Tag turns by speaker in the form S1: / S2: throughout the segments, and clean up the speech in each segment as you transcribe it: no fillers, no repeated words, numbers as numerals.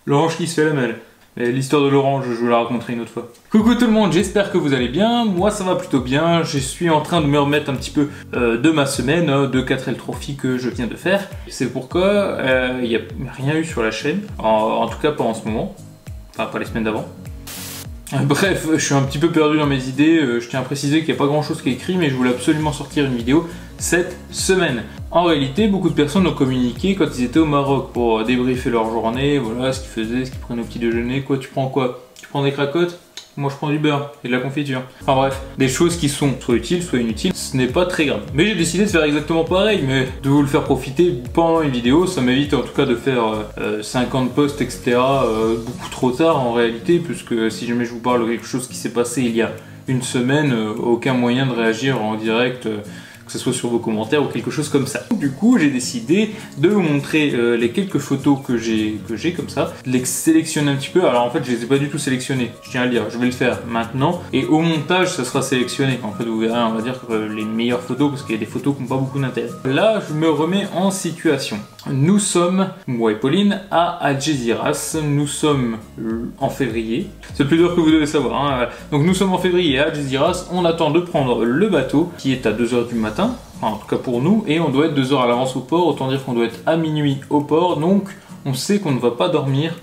S1: L'orange qui se fait la malle. L'histoire de l'orange, je vous la raconterai une autre fois. Coucou tout le monde, j'espère que vous allez bien. Moi ça va plutôt bien. Je suis en train de me remettre un petit peu de ma semaine de 4L Trophy que je viens de faire. C'est pourquoi il n'y a rien eu sur la chaîne. En tout cas pas en ce moment. Enfin pas les semaines d'avant. Bref, je suis un petit peu perdu dans mes idées. Je tiens à préciser qu'il n'y a pas grand chose qui est écrit, mais je voulais absolument sortir une vidéo cette semaine. En réalité, beaucoup de personnes ont communiqué quand ils étaient au Maroc pour débriefer leur journée, voilà ce qu'ils faisaient, ce qu'ils prenaient au petit déjeuner. Quoi, tu prends quoi? Tu prends des cracottes? Moi je prends du beurre et de la confiture. Enfin bref, des choses qui sont soit utiles, soit inutiles, ce n'est pas très grave. Mais j'ai décidé de faire exactement pareil, mais de vous le faire profiter pendant une vidéo, ça m'évite en tout cas de faire 50 posts, etc. Beaucoup trop tard en réalité, puisque si jamais je vous parle de quelque chose qui s'est passé il y a une semaine, aucun moyen de réagir en direct. Que ce soit sur vos commentaires ou quelque chose comme ça. Du coup, j'ai décidé de vous montrer les quelques photos que j'ai comme ça, de les sélectionner un petit peu. Alors en fait, je les ai pas du tout sélectionnées, je tiens à le dire, je vais le faire maintenant et au montage, ça sera sélectionné. En fait, vous verrez, on va dire les meilleures photos parce qu'il y a des photos qui n'ont pas beaucoup d'intérêt. Là, je me remets en situation. Nous sommes, moi et Pauline, à Algeciras. Nous sommes en février. C'est le plus dur que vous devez savoir. Hein. Donc nous sommes en février à Algeciras. On attend de prendre le bateau qui est à 2 h du matin. Enfin, en tout cas pour nous. Et on doit être 2 h à l'avance au port. Autant dire qu'on doit être à minuit au port. Donc on sait qu'on ne va pas dormir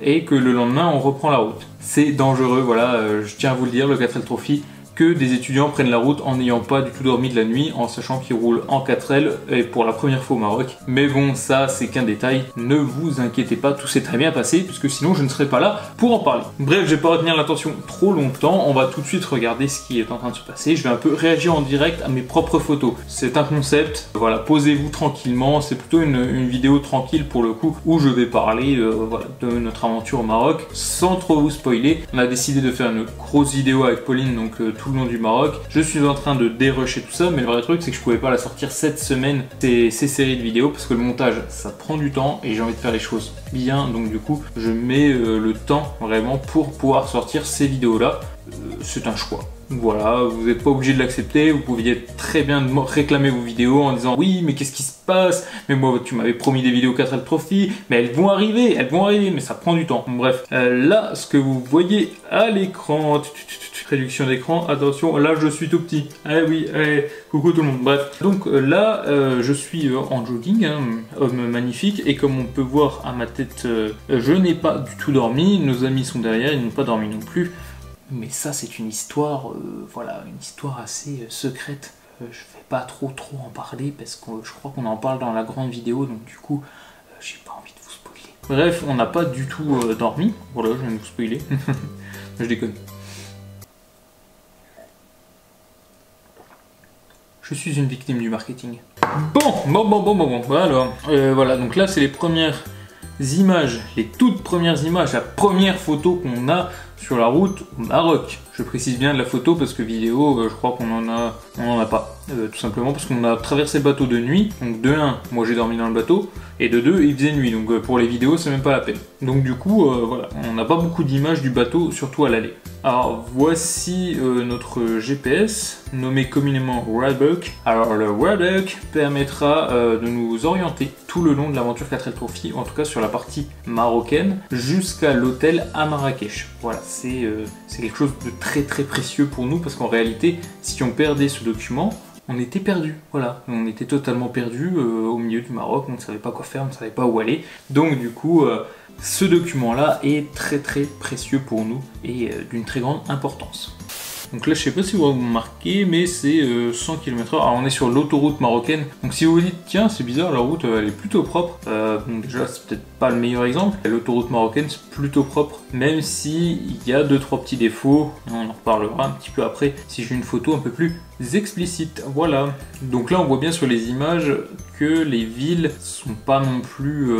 S1: et que le lendemain on reprend la route. C'est dangereux, voilà. Je tiens à vous le dire, le 4L Trophy. Que des étudiants prennent la route en n'ayant pas du tout dormi de la nuit, en sachant qu'ils roulent en 4L et pour la première fois au Maroc. Mais bon, ça c'est qu'un détail, ne vous inquiétez pas, tout s'est très bien passé, puisque sinon je ne serais pas là pour en parler. Bref, je vais pas retenir l'attention trop longtemps, on va tout de suite regarder ce qui est en train de se passer. Je vais un peu réagir en direct à mes propres photos. C'est un concept, voilà, posez-vous tranquillement, c'est plutôt une vidéo tranquille pour le coup, où je vais parler voilà, de notre aventure au Maroc, sans trop vous spoiler. On a décidé de faire une grosse vidéo avec Pauline, donc tout le long du Maroc. Je suis en train de dérusher tout ça, mais le vrai truc c'est que je pouvais pas la sortir cette semaine, ces séries de vidéos, parce que le montage ça prend du temps et j'ai envie de faire les choses bien, donc du coup je mets le temps vraiment pour pouvoir sortir ces vidéos là. C'est un choix. Voilà, vous n'êtes pas obligé de l'accepter, vous pouviez très bien réclamer vos vidéos en disant oui mais qu'est-ce qui se passe, mais moi tu m'avais promis des vidéos 4L Trophy, mais elles vont arriver, mais ça prend du temps. Bref, là ce que vous voyez à l'écran, réduction d'écran, attention, là je suis tout petit, ah oui, coucou tout le monde, bref. Donc là je suis en jogging, hein, homme magnifique, et comme on peut voir à ma tête, je n'ai pas du tout dormi, nos amis sont derrière, ils n'ont pas dormi non plus. Mais ça c'est une histoire, voilà, une histoire assez secrète. Je vais pas trop en parler parce que je crois qu'on en parle dans la grande vidéo, donc du coup, j'ai pas envie de vous spoiler. Bref, on n'a pas du tout dormi. Voilà, je viens de vous spoiler. Je déconne. Je suis une victime du marketing. Bon, voilà, donc là c'est les premières images, les toutes premières images, la première photo qu'on a sur la route au Maroc. Je précise bien de la photo parce que vidéo, je crois qu'on en a pas. Tout simplement parce qu'on a traversé le bateau de nuit. Donc de 1, moi j'ai dormi dans le bateau. Et de 2, il faisait nuit. Donc pour les vidéos, c'est même pas la peine. Donc du coup, voilà, on n'a pas beaucoup d'images du bateau, surtout à l'aller. Alors voici notre GPS, nommé communément Roadbook. Alors le Roadbook permettra de nous orienter tout le long de l'aventure 4L Trophy, en tout cas sur la partie marocaine, jusqu'à l'hôtel à Marrakech. Voilà, c'est quelque chose de très précieux pour nous, parce qu'en réalité, si on perdait ce document, on était perdu, voilà, on était totalement perdu au milieu du Maroc, on ne savait pas quoi faire, on ne savait pas où aller. Donc du coup, ce document-là est très précieux pour nous et d'une très grande importance. Donc là, je sais pas si vous remarquez, mais c'est 100 km/h. Alors on est sur l'autoroute marocaine. Donc si vous vous dites, tiens, c'est bizarre, la route elle est plutôt propre. Bon, déjà, c'est peut-être pas le meilleur exemple. L'autoroute marocaine, c'est plutôt propre, même s'il y a 2-3 petits défauts. On en reparlera un petit peu après si j'ai une photo un peu plus explicite. Voilà. Donc là, on voit bien sur les images que les villes sont pas non plus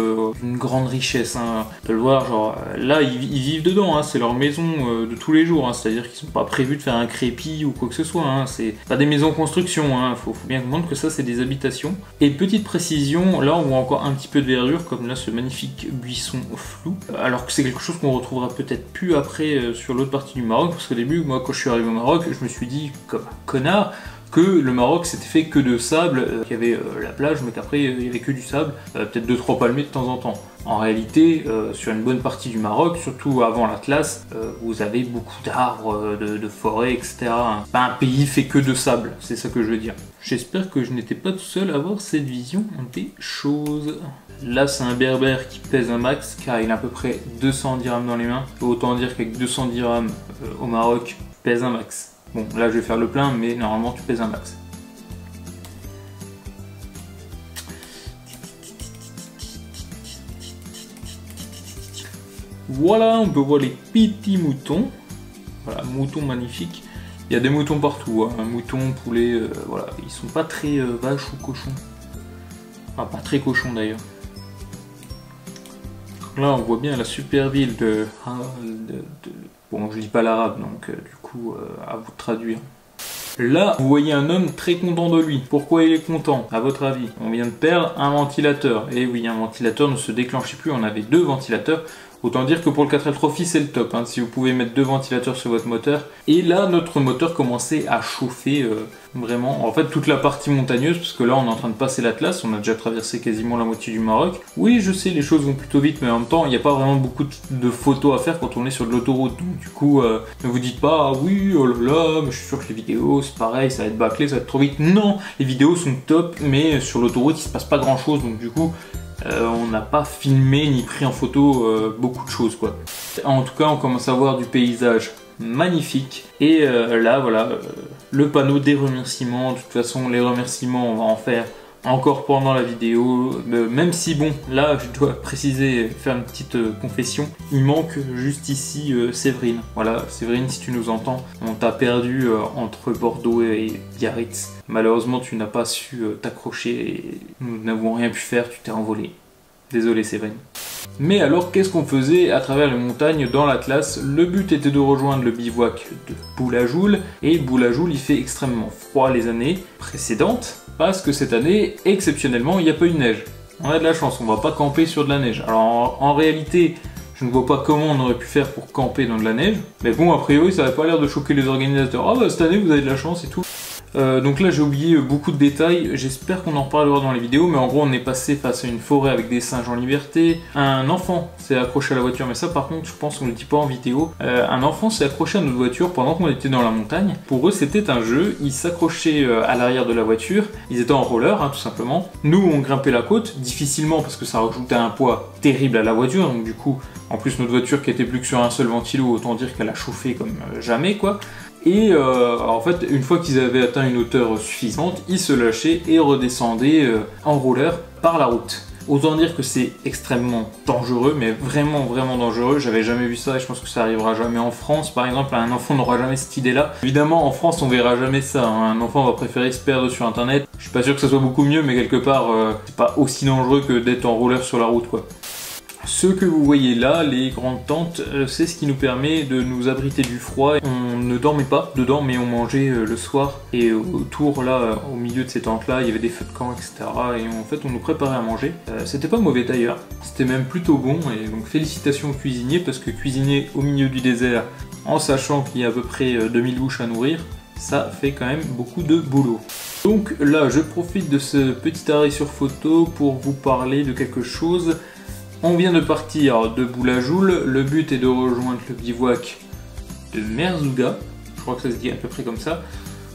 S1: une grande richesse. Hein. On peut le voir, genre là, ils vivent dedans. Hein. C'est leur maison de tous les jours. Hein. C'est-à-dire qu'ils sont pas prévus de faire un crépi ou quoi que ce soit. Hein. C'est pas des maisons en construction. Hein. Faut bien comprendre que ça, c'est des habitations. Et petite précision, là, on voit encore un petit peu de verdure, comme là, ce magnifique buisson flou. Alors que c'est quelque chose qu'on retrouvera peut-être plus après sur l'autre partie du Maroc. Parce qu'au début, moi, quand je suis arrivé au Maroc, je me suis dit, comme un connard, que le Maroc s'était fait que de sable, qu'il y avait la plage, mais qu'après il y avait que du sable, peut-être 2-3 palmiers de temps en temps. En réalité, sur une bonne partie du Maroc, surtout avant l'Atlas, vous avez beaucoup d'arbres, de forêts, etc. Pas un pays fait que de sable, c'est ça que je veux dire. J'espère que je n'étais pas tout seul à avoir cette vision des choses. Là, c'est un berbère qui pèse un max, car il a à peu près 200 dirhams dans les mains. Autant dire qu'avec 200 dirhams au Maroc, tu pèses un max. Bon, là, je vais faire le plein, mais normalement, tu pèses un max. Voilà, on peut voir les petits moutons. Voilà, moutons magnifiques. Il y a des moutons partout, hein. Moutons, poulets, voilà. Ils sont pas très vaches ou cochons. Enfin, pas très cochons d'ailleurs. Là, on voit bien la super ville de... Bon, je dis pas l'arabe, donc du coup, à vous de traduire. Là, vous voyez un homme très content de lui. Pourquoi il est content, à votre avis? On vient de perdre un ventilateur. Et oui, un ventilateur ne se déclenchait plus, on avait 2 ventilateurs. Autant dire que pour le 4L Trophy, c'est le top, hein, si vous pouvez mettre 2 ventilateurs sur votre moteur. Et là, notre moteur commençait à chauffer vraiment. En fait, toute la partie montagneuse, parce que là, on est en train de passer l'Atlas, on a déjà traversé quasiment la moitié du Maroc. Oui, je sais, les choses vont plutôt vite, mais en même temps, il n'y a pas vraiment beaucoup de photos à faire quand on est sur de l'autoroute. Donc du coup, ne vous dites pas, ah oui, oh là là, mais je suis sûr que les vidéos, c'est pareil, ça va être bâclé, ça va être trop vite. Non, les vidéos sont top, mais sur l'autoroute, il se passe pas grand-chose, donc du coup... on n'a pas filmé ni pris en photo beaucoup de choses quoi. En tout cas on commence à voir du paysage magnifique et là voilà le panneau des remerciements. De toute façon les remerciements on va en faire encore pendant la vidéo, même si bon là je dois préciser, faire une petite confession, il manque juste ici Séverine. Voilà Séverine, si tu nous entends, on t'a perdu entre Bordeaux et Biarritz. Malheureusement tu n'as pas su t'accrocher et nous n'avons rien pu faire, tu t'es envolé. Désolé Séverine. Mais alors qu'est-ce qu'on faisait à travers les montagnes dans l'Atlas? Le but était de rejoindre le bivouac de Boulajoul, et Boulajoul il fait extrêmement froid les années précédentes, parce que cette année, exceptionnellement, il n'y a pas eu de neige. On a de la chance, on va pas camper sur de la neige. Alors en réalité, je ne vois pas comment on aurait pu faire pour camper dans de la neige, mais bon, a priori ça n'avait pas l'air de choquer les organisateurs. Ah bah cette année vous avez de la chance et tout. Donc là j'ai oublié beaucoup de détails, j'espère qu'on en reparlera dans les vidéos, mais en gros on est passé face à une forêt avec des singes en liberté, un enfant s'est accroché à la voiture, mais ça par contre je pense qu'on ne le dit pas en vidéo, un enfant s'est accroché à notre voiture pendant qu'on était dans la montagne. Pour eux c'était un jeu, ils s'accrochaient à l'arrière de la voiture, ils étaient en roller hein, tout simplement. Nous on grimpait la côte, difficilement parce que ça rajoutait un poids terrible à la voiture, donc du coup en plus notre voiture qui était plus que sur un seul ventilo, autant dire qu'elle a chauffé comme jamais quoi. Et en fait, une fois qu'ils avaient atteint une hauteur suffisante, ils se lâchaient et redescendaient en roller par la route. Autant dire que c'est extrêmement dangereux, mais vraiment vraiment dangereux. J'avais jamais vu ça et je pense que ça arrivera jamais en France. Par exemple, un enfant n'aura jamais cette idée-là. Évidemment, en France, on verra jamais ça. Hein. Un enfant va préférer se perdre sur Internet. Je suis pas sûr que ça soit beaucoup mieux, mais quelque part, c'est pas aussi dangereux que d'être en roller sur la route, quoi. Ce que vous voyez là, les grandes tentes, c'est ce qui nous permet de nous abriter du froid. On ne dormait pas dedans, mais on mangeait le soir. Et autour, là, au milieu de ces tentes-là, il y avait des feux de camp, etc. Et en fait, on nous préparait à manger. C'était pas mauvais d'ailleurs, c'était même plutôt bon. Et donc félicitations aux cuisiniers, parce que cuisiner au milieu du désert, en sachant qu'il y a à peu près 2000 bouches à nourrir, ça fait quand même beaucoup de boulot. Donc là, je profite de ce petit arrêt sur photo pour vous parler de quelque chose. On vient de partir de Boulajoul, le but est de rejoindre le bivouac de Merzouga, je crois que ça se dit à peu près comme ça,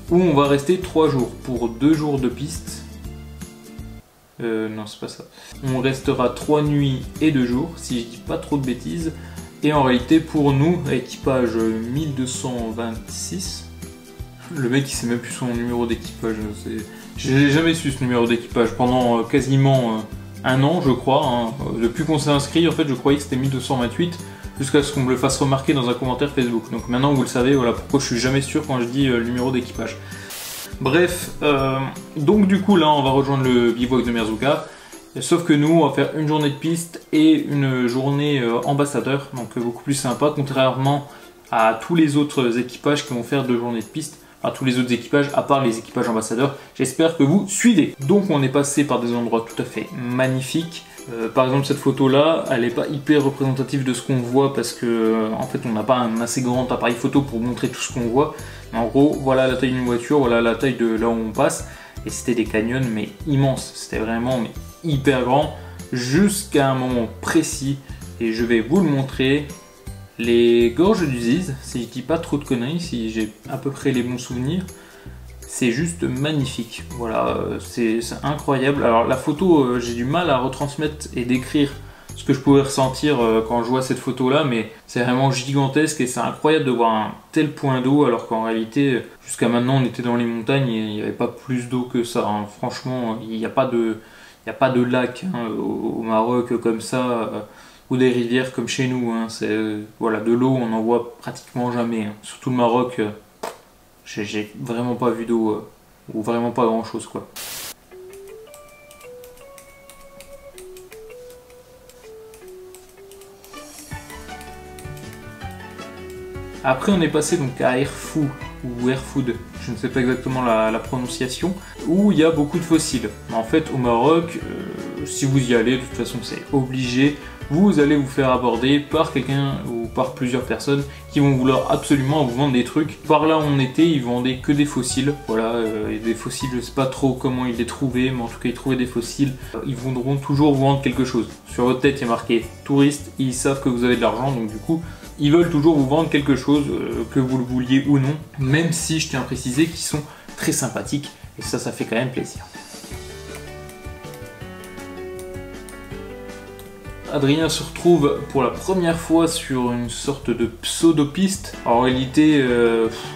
S1: où on va rester 3 jours pour 2 jours de piste. Non, c'est pas ça. On restera 3 nuits et 2 jours, si je dis pas trop de bêtises. Et en réalité, pour nous, équipage 1226, le mec il sait même plus son numéro d'équipage. J'ai jamais su ce numéro d'équipage pendant quasiment... un an je crois, hein. Depuis qu'on s'est inscrit en fait je croyais que c'était 1228 jusqu'à ce qu'on me le fasse remarquer dans un commentaire Facebook. Donc maintenant vous le savez, voilà pourquoi je suis jamais sûr quand je dis le numéro d'équipage. Bref, donc du coup là on va rejoindre le bivouac de Merzouga, sauf que nous on va faire une journée de piste et une journée ambassadeur, donc beaucoup plus sympa contrairement à tous les autres équipages qui vont faire 2 journées de piste. À tous les autres équipages, à part les équipages ambassadeurs. J'espère que vous suivez. Donc on est passé par des endroits tout à fait magnifiques. Par exemple cette photo là, elle n'est pas hyper représentative de ce qu'on voit parce que en fait on n'a pas un assez grand appareil photo pour montrer tout ce qu'on voit. Mais en gros, voilà la taille d'une voiture, voilà la taille de là où on passe. Et c'était des canyons mais immenses, c'était vraiment mais hyper grand jusqu'à un moment précis. Et je vais vous le montrer. Les gorges du Ziz, si je dis pas trop de conneries, si j'ai à peu près les bons souvenirs, c'est juste magnifique. Voilà, c'est incroyable. Alors la photo, j'ai du mal à retransmettre et décrire ce que je pouvais ressentir quand je vois cette photo là, mais c'est vraiment gigantesque et c'est incroyable de voir un tel point d'eau alors qu'en réalité jusqu'à maintenant on était dans les montagnes et il n'y avait pas plus d'eau que ça, hein. Franchement il n'y a pas de lac hein, au Maroc comme ça ou des rivières comme chez nous, hein. Voilà, de l'eau on n'en voit pratiquement jamais, hein. Surtout le Maroc, j'ai vraiment pas vu d'eau ou vraiment pas grand chose quoi. Après on est passé donc à Erfou ou Erfoud, je ne sais pas exactement la prononciation, où il y a beaucoup de fossiles. En fait au Maroc, si vous y allez, de toute façon c'est obligé, vous allez vous faire aborder par quelqu'un ou par plusieurs personnes qui vont vouloir absolument vous vendre des trucs. Par là où on était, ils vendaient que des fossiles, voilà, et des fossiles, je sais pas trop comment ils les trouvaient, mais en tout cas ils trouvaient des fossiles. Ils voudront toujours vous vendre quelque chose. Sur votre tête il y a marqué touriste, ils savent que vous avez de l'argent, donc du coup ils veulent toujours vous vendre quelque chose, que vous le vouliez ou non, même si je tiens à préciser qu'ils sont très sympathiques, et ça fait quand même plaisir. Adrien se retrouve pour la première fois sur une sorte de pseudo-piste. En réalité,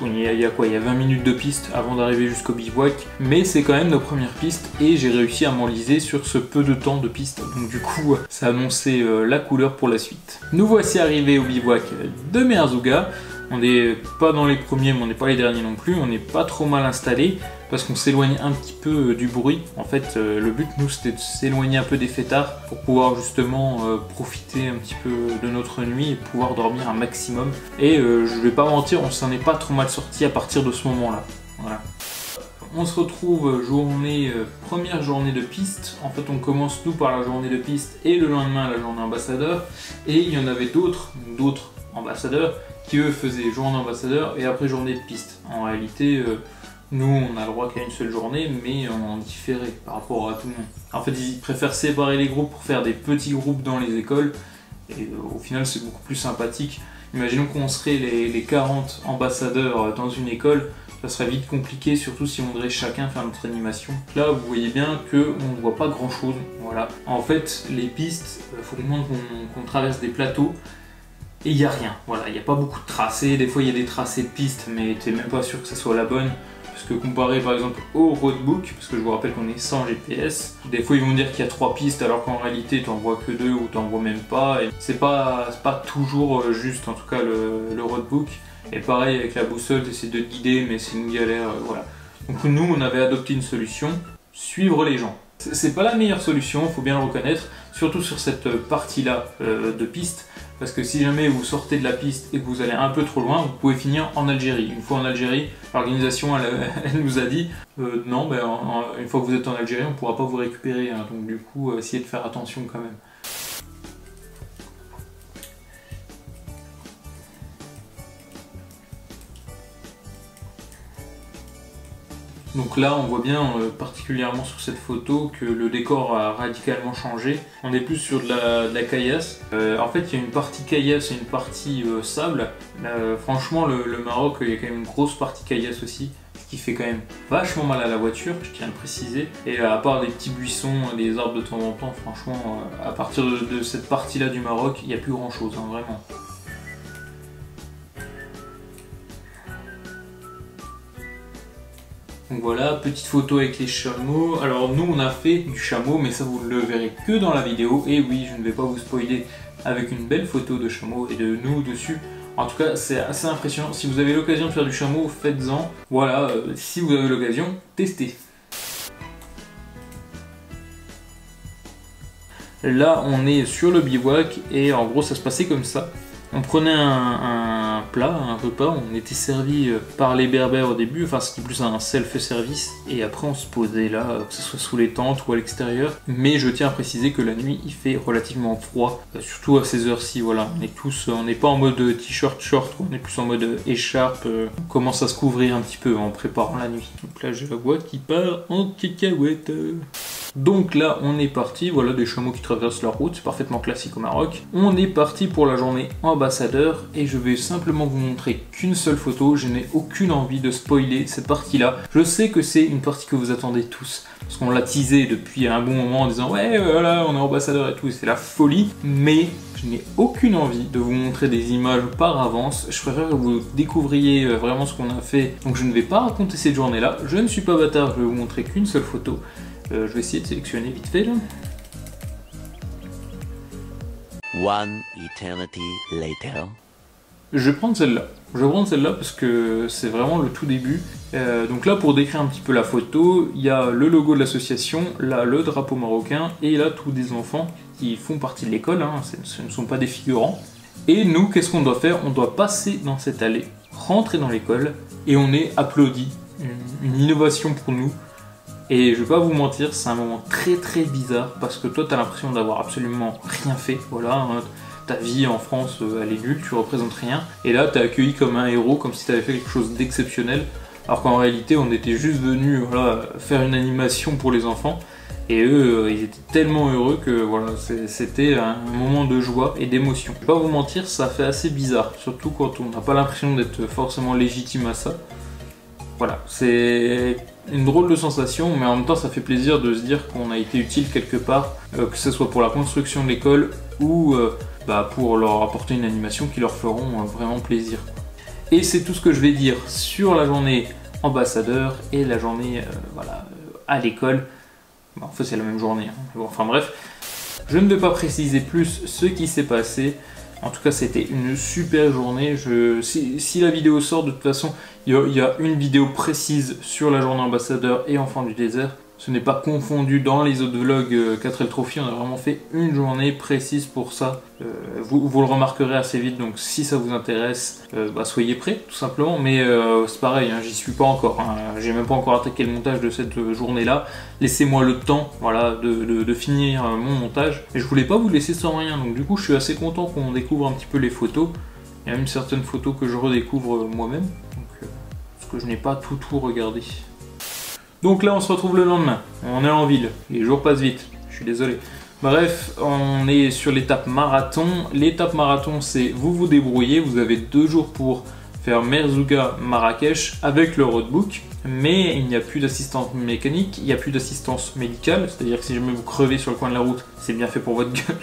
S1: il y a 20 minutes de piste avant d'arriver jusqu'au bivouac, mais c'est quand même nos premières pistes et j'ai réussi à m'enliser sur ce peu de temps de piste. Donc du coup, ça annonçait la couleur pour la suite. Nous voici arrivés au bivouac de Merzouga. On n'est pas dans les premiers, mais on n'est pas les derniers non plus. On n'est pas trop mal installé parce qu'on s'éloigne un petit peu du bruit. En fait, le but, nous, c'était de s'éloigner un peu des fêtards pour pouvoir justement profiter un petit peu de notre nuit et pouvoir dormir un maximum. Et je vais pas mentir, on s'en est pas trop mal sorti à partir de ce moment-là. Voilà. On se retrouve première journée de piste. En fait, on commence nous par la journée de piste et le lendemain la journée ambassadeur. Et il y en avait d'autres ambassadeurs qui eux faisaient journée ambassadeur et après journée de piste. En réalité, nous on a le droit qu'à une seule journée, mais on en différait par rapport à tout le monde. En fait, ils préfèrent séparer les groupes pour faire des petits groupes dans les écoles et au final c'est beaucoup plus sympathique. Imaginons qu'on serait les 40 ambassadeurs dans une école, ça serait vite compliqué, surtout si on voudrait chacun faire notre animation. Là, vous voyez bien qu'on ne voit pas grand chose. Voilà. En fait, les pistes, il faut qu'on traverse des plateaux. Et il n'y a rien, voilà, il n'y a pas beaucoup de tracés, des fois il y a des tracés de pistes mais tu n'es même pas sûr que ça soit la bonne, parce que comparé par exemple au roadbook, parce que je vous rappelle qu'on est sans GPS, des fois ils vont dire qu'il y a 3 pistes alors qu'en réalité tu n'en vois que 2 ou tu n'en vois même pas, et c'est pas toujours juste en tout cas le roadbook, et pareil avec la boussole, tu essaies de te guider mais c'est une galère, voilà. Donc nous on avait adopté une solution, suivre les gens. C'est pas la meilleure solution, il faut bien le reconnaître, surtout sur cette partie-là de piste, parce que si jamais vous sortez de la piste et que vous allez un peu trop loin, vous pouvez finir en Algérie. Une fois en Algérie, l'organisation elle nous a dit non, une fois que vous êtes en Algérie, on ne pourra pas vous récupérer, hein. Donc du coup, essayez de faire attention quand même. Donc là, on voit bien, particulièrement sur cette photo, que le décor a radicalement changé. On est plus sur de la caillasse. En fait, il y a une partie caillasse et une partie sable. Franchement, le Maroc, il y a quand même une grosse partie caillasse aussi, ce qui fait quand même vachement mal à la voiture, je tiens à le préciser. Et à part des petits buissons, des arbres de temps en temps, franchement, à partir de cette partie-là du Maroc, il n'y a plus grand-chose, hein, vraiment. Donc voilà, petite photo avec les chameaux. Alors nous on a fait du chameau, mais ça vous le verrez que dans la vidéo. Et oui, je ne vais pas vous spoiler avec une belle photo de chameau et de nous dessus. En tout cas, c'est assez impressionnant. Si vous avez l'occasion de faire du chameau, faites-en. Voilà, si vous avez l'occasion, testez. Là, on est sur le bivouac et en gros, ça se passait comme ça. On prenait un un plat, un repas, on était servi par les berbères au début, enfin c'était plus un self-service, et après on se posait là, que ce soit sous les tentes ou à l'extérieur. Mais je tiens à préciser que la nuit il fait relativement froid, surtout à ces heures-ci, voilà, on n'est pas en mode t-shirt short, on est plus en mode écharpe, on commence à se couvrir un petit peu en préparant la nuit. Donc là j'ai la boîte qui part en cacahuète. Donc là on est parti, voilà des chameaux qui traversent la route, c'est parfaitement classique au Maroc. On est parti pour la journée ambassadeur et je vais simplement vous montrer qu'une seule photo, je n'ai aucune envie de spoiler cette partie-là. Je sais que c'est une partie que vous attendez tous, parce qu'on l'a teasé depuis un bon moment en disant ouais voilà on est ambassadeur et tout, c'est la folie, mais je n'ai aucune envie de vous montrer des images par avance, je préfère que vous découvriez vraiment ce qu'on a fait, donc je ne vais pas raconter cette journée-là, je ne suis pas bâtard, je vais vous montrer qu'une seule photo. Je vais essayer de sélectionner vite fait là.
S2: One eternity later.
S1: Je vais prendre celle-là. Je vais prendre celle-là parce que c'est vraiment le tout début. Donc là, pour décrire un petit peu la photo, il y a le logo de l'association, là le drapeau marocain, et là tous des enfants qui font partie de l'école, hein, ce ne sont pas des figurants. Et nous, qu'est-ce qu'on doit faire? On doit passer dans cette allée, rentrer dans l'école, et on est applaudi. Une innovation pour nous. Et je vais pas vous mentir, c'est un moment très très bizarre parce que toi t'as l'impression d'avoir absolument rien fait, voilà, hein, ta vie en France elle est nulle, tu représentes rien, et là t'es accueilli comme un héros, comme si t'avais fait quelque chose d'exceptionnel, alors qu'en réalité on était juste venus voilà, faire une animation pour les enfants, et eux ils étaient tellement heureux que voilà, c'était un moment de joie et d'émotion. Je vais pas vous mentir, ça fait assez bizarre, surtout quand on n'a pas l'impression d'être forcément légitime à ça. Voilà, c'est une drôle de sensation, mais en même temps ça fait plaisir de se dire qu'on a été utile quelque part, que ce soit pour la construction de l'école ou pour leur apporter une animation qui leur feront vraiment plaisir. Et c'est tout ce que je vais dire sur la journée ambassadeur et la journée à l'école. En fait c'est la même journée, hein. Bon, enfin bref. Je ne vais pas préciser plus ce qui s'est passé. En tout cas, c'était une super journée. Si la vidéo sort, de toute façon, il y a une vidéo précise sur la journée ambassadeur et enfant du désert. Ce n'est pas confondu dans les autres vlogs 4L Trophy. On a vraiment fait une journée précise pour ça. Vous le remarquerez assez vite. Donc, si ça vous intéresse, soyez prêts, tout simplement. Mais c'est pareil, hein, j'y suis pas encore. Hein. J'ai même pas encore attaqué le montage de cette journée-là. Laissez-moi le temps, voilà, de finir mon montage. Et je voulais pas vous laisser sans rien. Donc, du coup, je suis assez content qu'on découvre un petit peu les photos. Il y a même certaines photos que je redécouvre moi-même. Parce que je n'ai pas tout regardé. Donc là on se retrouve le lendemain, on est en ville, les jours passent vite, je suis désolé. Bref, on est sur l'étape marathon. L'étape marathon c'est vous débrouillez, vous avez 2 jours pour faire Merzouga Marrakech avec le roadbook. Mais il n'y a plus d'assistance mécanique, il n'y a plus d'assistance médicale, c'est-à-dire que si jamais vous crevez sur le coin de la route, c'est bien fait pour votre gueule.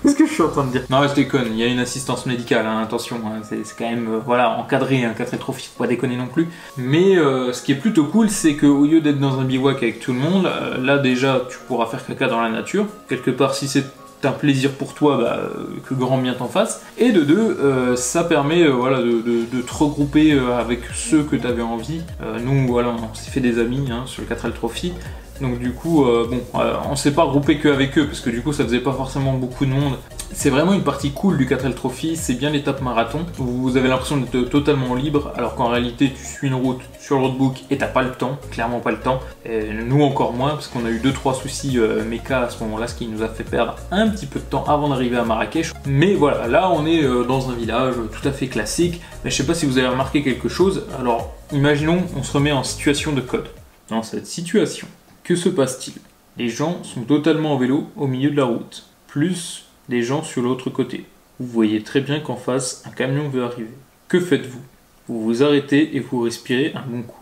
S1: Qu'est-ce que je suis en train de dire? Non, je déconne, il y a une assistance médicale, hein, attention, hein, c'est quand même voilà, encadré, un 4L Trophy, faut pas déconner non plus. Mais ce qui est plutôt cool, c'est qu'au lieu d'être dans un bivouac avec tout le monde, là déjà tu pourras faire caca dans la nature. Quelque part, si c'est un plaisir pour toi, que grand bien t'en fasse. Et de deux, ça permet voilà, de te regrouper avec ceux que tu avais envie. Nous, voilà, on s'est fait des amis hein, sur le 4L Trophy. Donc du coup, on s'est pas regroupé qu'avec eux, parce que du coup ça faisait pas forcément beaucoup de monde. C'est vraiment une partie cool du 4L Trophy, c'est bien l'étape marathon. Vous avez l'impression d'être totalement libre, alors qu'en réalité tu suis une route sur le roadbook et t'as pas le temps, clairement pas le temps. Et nous encore moins, parce qu'on a eu 2-3 soucis méca à ce moment-là, ce qui nous a fait perdre un petit peu de temps avant d'arriver à Marrakech. Mais voilà, là on est dans un village tout à fait classique, mais je sais pas si vous avez remarqué quelque chose. Alors imaginons, on se remet en situation de code. Dans cette situation, que se passe-t-il? Les gens sont totalement en vélo au milieu de la route, plus des gens sur l'autre côté. Vous voyez très bien qu'en face, un camion veut arriver. Que faites-vous? Vous vous arrêtez et vous respirez un bon coup.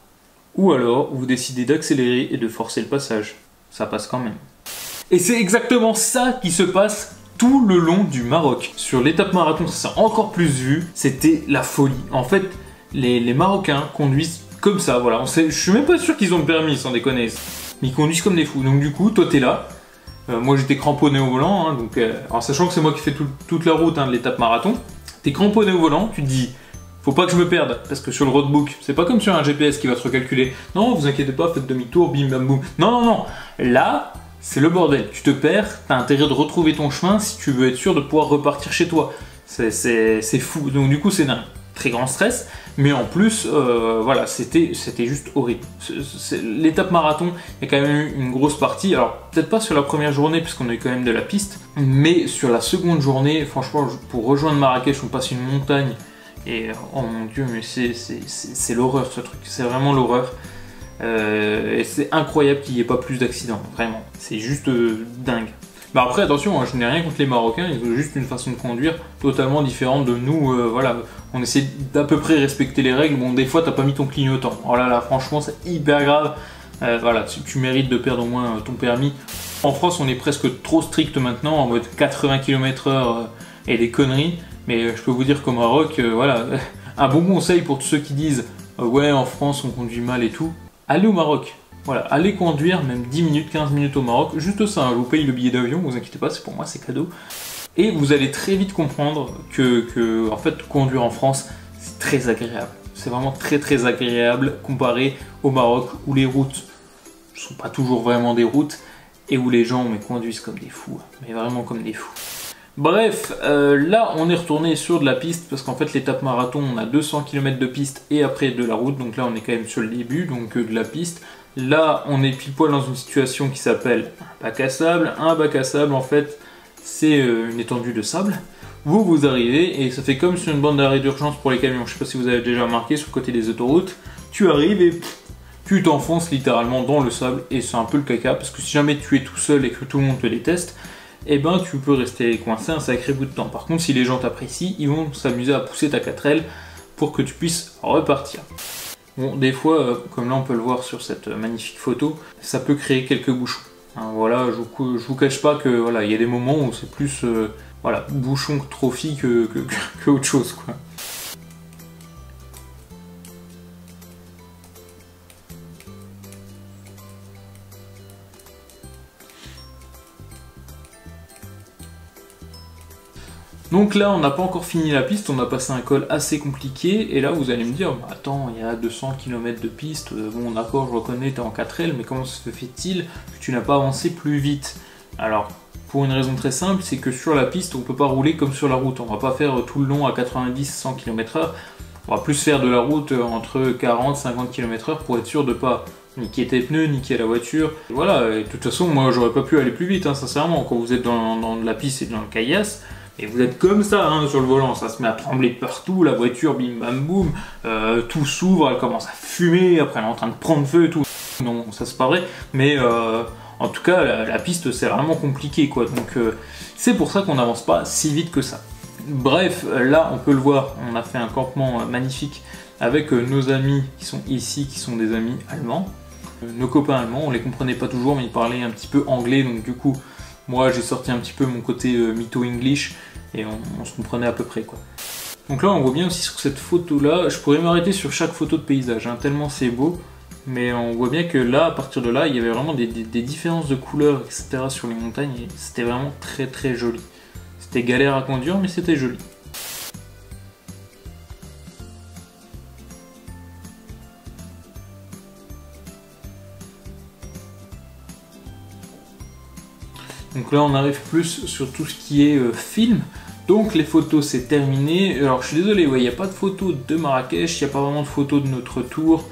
S1: Ou alors, vous décidez d'accélérer et de forcer le passage. Ça passe quand même. Et c'est exactement ça qui se passe tout le long du Maroc. Sur l'étape marathon, ça s'est encore plus vu. C'était la folie. En fait, les Marocains conduisent comme ça, voilà. Je suis même pas sûr qu'ils ont le permis, sans déconner. Mais ils conduisent comme des fous. Donc du coup, toi t'es là. Moi j'étais cramponné au volant. Hein, donc, en sachant que c'est moi qui fais toute la route hein, de l'étape marathon. T'es cramponné au volant, tu te dis, faut pas que je me perde. Parce que sur le roadbook, c'est pas comme sur un GPS qui va te recalculer. Non, vous inquiétez pas, faites demi-tour, bim bam boum. Non, non, non. Là, c'est le bordel. Tu te perds, t'as intérêt de retrouver ton chemin si tu veux être sûr de pouvoir repartir chez toi. C'est fou. Donc du coup, c'est un très grand stress. Mais en plus, voilà, c'était juste horrible. L'étape marathon, il y a quand même eu une grosse partie. Alors, peut-être pas sur la première journée, puisqu'on a eu quand même de la piste. Mais sur la seconde journée, franchement, pour rejoindre Marrakech, on passe une montagne. Et oh mon Dieu, mais c'est l'horreur ce truc. C'est vraiment l'horreur. Et c'est incroyable qu'il n'y ait pas plus d'accidents. Vraiment. C'est juste dingue. Bah après attention, hein, je n'ai rien contre les Marocains, ils ont juste une façon de conduire totalement différente de nous, voilà, on essaie d'à peu près respecter les règles, bon des fois t'as pas mis ton clignotant, oh là là franchement c'est hyper grave, voilà, tu mérites de perdre au moins ton permis. En France on est presque trop strict maintenant, en mode 80 km/h et des conneries, mais je peux vous dire qu'au Maroc, voilà, un bon conseil pour tous ceux qui disent ouais en France on conduit mal et tout, allez au Maroc. Voilà, allez conduire même 10 minutes, 15 minutes au Maroc, juste ça, hein, je vous paye le billet d'avion, vous inquiétez pas, c'est pour moi, c'est cadeau. Et vous allez très vite comprendre que en fait, conduire en France, c'est très agréable. C'est vraiment très agréable comparé au Maroc où les routes ne sont pas toujours vraiment des routes et où les gens conduisent comme des fous, mais vraiment comme des fous. Bref, là on est retourné sur de la piste parce qu'en fait l'étape marathon on a 200 km de piste et après de la route, donc là on est quand même sur le début, donc de la piste. Là on est pile poil dans une situation qui s'appelle un bac à sable. Un bac à sable en fait c'est une étendue de sable. Vous arrivez et ça fait comme sur une bande d'arrêt d'urgence pour les camions, je sais pas si vous avez déjà remarqué sur le côté des autoroutes, tu arrives et tu t'enfonces littéralement dans le sable et c'est un peu le caca parce que si jamais tu es tout seul et que tout le monde te déteste, eh ben tu peux rester coincé un sacré bout de temps. Par contre si les gens t'apprécient, ils vont s'amuser à pousser ta 4L pour que tu puisses repartir. Bon, des fois, comme là on peut le voir sur cette magnifique photo, ça peut créer quelques bouchons. Hein, voilà, je vous cache pas que voilà, il y a des moments où c'est plus voilà, bouchon trophy que autre chose quoi. Donc là, on n'a pas encore fini la piste, on a passé un col assez compliqué, et là vous allez me dire, bah, attends, il y a 200 km de piste, bon d'accord, je reconnais, t'es en 4L, mais comment se fait-il que tu n'as pas avancé plus vite? Alors, pour une raison très simple, c'est que sur la piste, on peut pas rouler comme sur la route, on va pas faire tout le long à 90-100 km/h, on va plus faire de la route entre 40-50 km/h pour être sûr de pas niquer tes pneus, niquer la voiture. Voilà, et de toute façon, moi j'aurais pas pu aller plus vite, hein, sincèrement, quand vous êtes dans la piste et dans le caillasse, et vous êtes comme ça hein, sur le volant, ça se met à trembler de partout, la voiture bim bam boum, tout s'ouvre, elle commence à fumer, après elle est en train de prendre feu et tout. Non, ça c'est pas vrai, mais en tout cas la piste c'est vraiment compliqué quoi, donc c'est pour ça qu'on n'avance pas si vite que ça. Bref, là on peut le voir, on a fait un campement magnifique avec nos amis qui sont ici, qui sont des amis allemands. Nos copains allemands, on les comprenait pas toujours mais ils parlaient un petit peu anglais, donc du coup moi j'ai sorti un petit peu mon côté mytho English et on se comprenait à peu près quoi. Donc là on voit bien aussi sur cette photo là, je pourrais m'arrêter sur chaque photo de paysage, hein, tellement c'est beau, mais on voit bien que là, à partir de là, il y avait vraiment des différences de couleurs, etc. sur les montagnes et c'était vraiment très joli. C'était galère à conduire mais c'était joli. Donc là on arrive plus sur tout ce qui est film. Donc les photos c'est terminé. Alors je suis désolé, ouais, il n'y a pas de photos de Marrakech, il n'y a pas vraiment de photos de notre tour.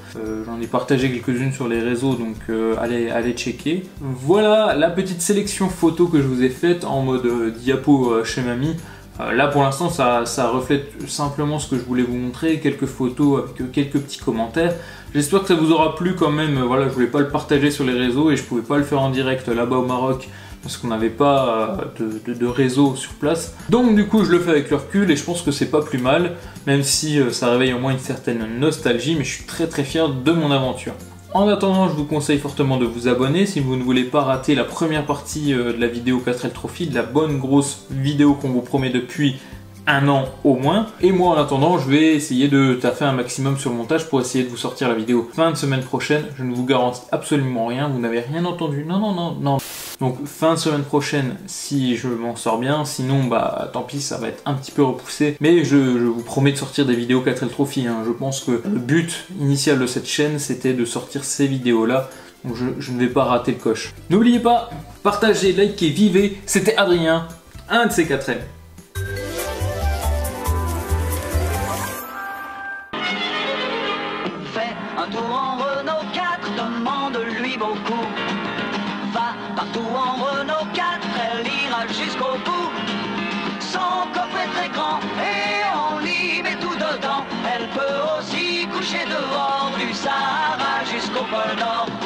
S1: J'en ai partagé quelques-unes sur les réseaux, donc allez checker. Voilà la petite sélection photo que je vous ai faite en mode diapo chez mamie. Là pour l'instant ça reflète simplement ce que je voulais vous montrer, quelques photos avec quelques petits commentaires. J'espère que ça vous aura plu quand même, voilà, je voulais pas le partager sur les réseaux et je pouvais pas le faire en direct là-bas au Maroc parce qu'on n'avait pas de réseau sur place. Donc du coup je le fais avec le recul et je pense que c'est pas plus mal, même si ça réveille au moins une certaine nostalgie, mais je suis très fier de mon aventure. En attendant, je vous conseille fortement de vous abonner si vous ne voulez pas rater la première partie de la vidéo 4L Trophy, de la bonne grosse vidéo qu'on vous promet depuis un an au moins. Et moi en attendant, je vais essayer de taffer un maximum sur le montage pour essayer de vous sortir la vidéo fin de semaine prochaine. Je ne vous garantis absolument rien, vous n'avez rien entendu, non. Donc fin de semaine prochaine si je m'en sors bien, sinon bah tant pis, ça va être un petit peu repoussé. Mais je vous promets de sortir des vidéos 4L Trophy, hein. Je pense que le but initial de cette chaîne c'était de sortir ces vidéos là. Donc je ne vais pas rater le coche. N'oubliez pas, partagez, likez, vivez. C'était Adrien, un de ces 4L.
S3: partout en Renault 4, elle ira jusqu'au bout. Son coffre est très grand et on y met tout dedans. Elle peut aussi coucher dehors du Sahara jusqu'au pôle Nord.